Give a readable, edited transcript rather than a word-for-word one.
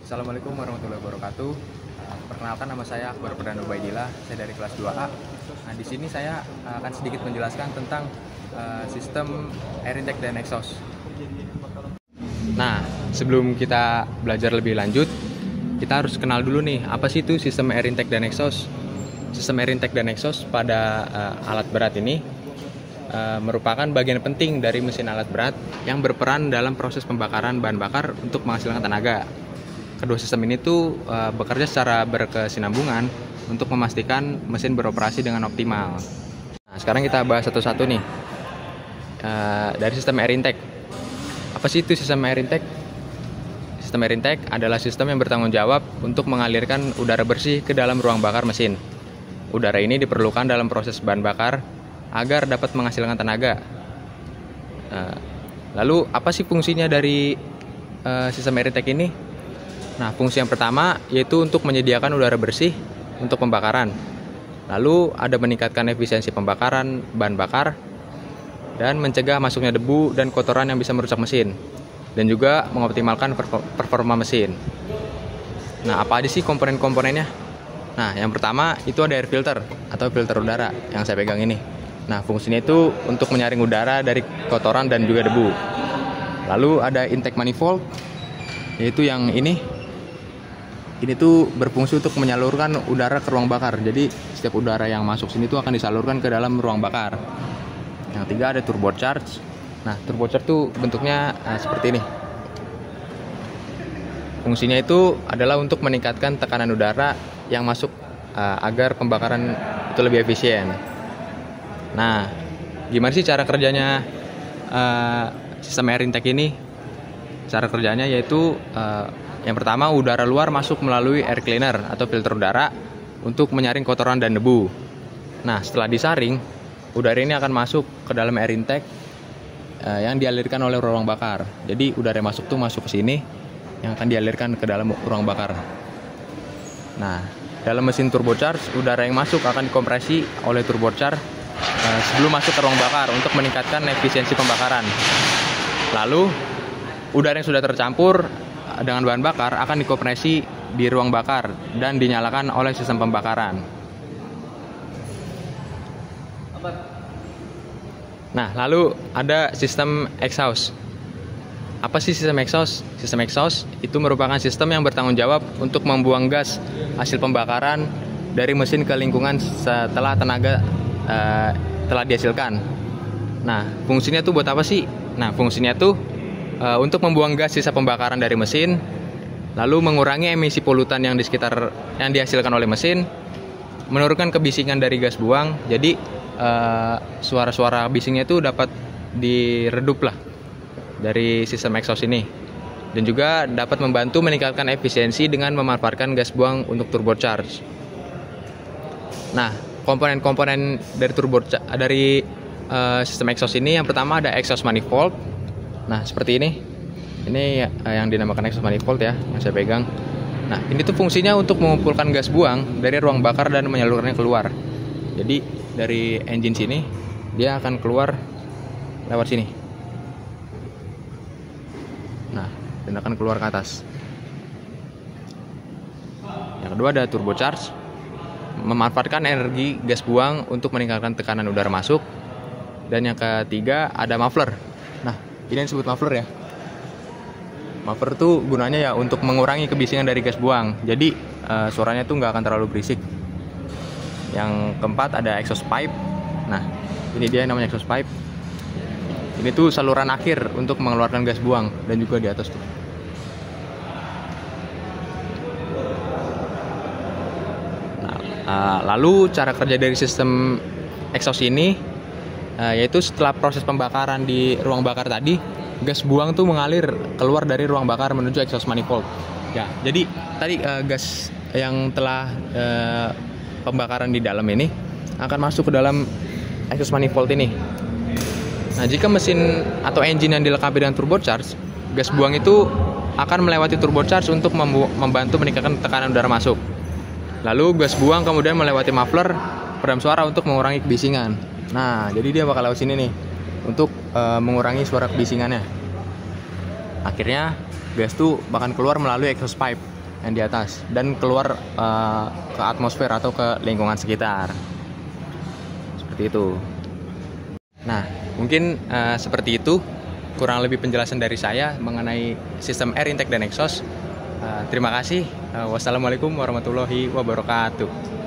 Assalamualaikum warahmatullahi wabarakatuh. Perkenalkan, nama saya Akbar Perdana Ubaidillah. Saya dari kelas 2A. Nah, di sini saya akan sedikit menjelaskan tentang sistem air intake dan exhaust. Nah, sebelum kita belajar lebih lanjut, kita harus kenal dulu nih, apa sih itu sistem air intake dan exhaust. Sistem air intake dan exhaust pada alat berat ini merupakan bagian penting dari mesin alat berat yang berperan dalam proses pembakaran bahan bakar untuk menghasilkan tenaga. Kedua sistem ini tuh bekerja secara berkesinambungan untuk memastikan mesin beroperasi dengan optimal. Nah, sekarang kita bahas satu-satu nih. Dari sistem air intake. Apa sih itu sistem air intake? Sistem air intake adalah sistem yang bertanggung jawab untuk mengalirkan udara bersih ke dalam ruang bakar mesin. Udara ini diperlukan dalam proses bahan bakar agar dapat menghasilkan tenaga. Lalu apa sih fungsinya dari sistem air intake ini? Nah, fungsi yang pertama yaitu untuk menyediakan udara bersih untuk pembakaran. Lalu ada meningkatkan efisiensi pembakaran bahan bakar dan mencegah masuknya debu dan kotoran yang bisa merusak mesin, dan juga mengoptimalkan performa mesin. Nah, apa aja sih komponen-komponennya? Nah, yang pertama itu ada air filter atau filter udara yang saya pegang ini. Nah, fungsinya itu untuk menyaring udara dari kotoran dan juga debu. Lalu ada intake manifold, yaitu yang ini. Ini tuh berfungsi untuk menyalurkan udara ke ruang bakar. Jadi setiap udara yang masuk sini tuh akan disalurkan ke dalam ruang bakar. Yang ketiga ada turbocharge. Nah, turbocharge tuh bentuknya seperti ini. Fungsinya itu adalah untuk meningkatkan tekanan udara yang masuk agar pembakaran itu lebih efisien. Nah, gimana sih cara kerjanya sistem air intake ini? Cara kerjanya yaitu yang pertama, udara luar masuk melalui air cleaner atau filter udara untuk menyaring kotoran dan debu. Nah, setelah disaring, udara ini akan masuk ke dalam air intake yang dialirkan oleh ruang bakar. Jadi udara yang masuk ke sini yang akan dialirkan ke dalam ruang bakar. Nah, dalam mesin turbocharge, udara yang masuk akan dikompresi oleh turbocharge sebelum masuk ke ruang bakar untuk meningkatkan efisiensi pembakaran. Lalu, udara yang sudah tercampur dengan bahan bakar akan dikompresi di ruang bakar dan dinyalakan oleh sistem pembakaran. Nah, lalu ada sistem exhaust. Apa sih sistem exhaust? Sistem exhaust itu merupakan sistem yang bertanggung jawab untuk membuang gas hasil pembakaran dari mesin ke lingkungan setelah tenaga telah dihasilkan. Nah, fungsinya tuh buat apa sih? Nah, fungsinya tuh untuk membuang gas sisa pembakaran dari mesin, lalu mengurangi emisi polutan yang dihasilkan oleh mesin, menurunkan kebisingan dari gas buang. Jadi suara-suara bisingnya itu dapat diredup lah dari sistem exhaust ini, dan juga dapat membantu meningkatkan efisiensi dengan memanfaatkan gas buang untuk turbocharge. Nah, komponen-komponen dari sistem exhaust ini, yang pertama ada exhaust manifold. Nah, seperti ini. Ini yang dinamakan exhaust manifold ya, yang saya pegang. Nah, ini tuh fungsinya untuk mengumpulkan gas buang dari ruang bakar dan menyalurkannya keluar. Jadi, dari engine sini, dia akan keluar lewat sini. Nah, dan akan keluar ke atas. Yang kedua ada turbocharge, memanfaatkan energi gas buang untuk meningkatkan tekanan udara masuk. Dan yang ketiga ada muffler. Nah, ini yang disebut muffler ya. Muffler tuh gunanya ya untuk mengurangi kebisingan dari gas buang. Jadi suaranya tuh nggak akan terlalu berisik. Yang keempat ada exhaust pipe. Nah, ini dia yang namanya exhaust pipe. Ini tuh saluran akhir untuk mengeluarkan gas buang, dan juga di atas tuh. Nah, lalu cara kerja dari sistem exhaust ini yaitu setelah proses pembakaran di ruang bakar tadi, gas buang tuh mengalir keluar dari ruang bakar menuju exhaust manifold. Ya, jadi tadi gas yang telah pembakaran di dalam ini akan masuk ke dalam exhaust manifold ini. Nah, jika mesin atau engine yang dilengkapi dengan turbocharge, gas buang itu akan melewati turbocharge untuk membantu meningkatkan tekanan udara masuk. Lalu gas buang kemudian melewati muffler peredam suara untuk mengurangi kebisingan. Nah, jadi dia bakal lewat sini nih untuk mengurangi suara kebisingannya. Akhirnya gas tuh bahkan keluar melalui exhaust pipe. yang di atas dan keluar ke atmosfer atau ke lingkungan sekitar. Seperti itu. Nah, mungkin seperti itu kurang lebih penjelasan dari saya mengenai sistem air intake dan exhaust. Terima kasih. Wassalamualaikum warahmatullahi wabarakatuh.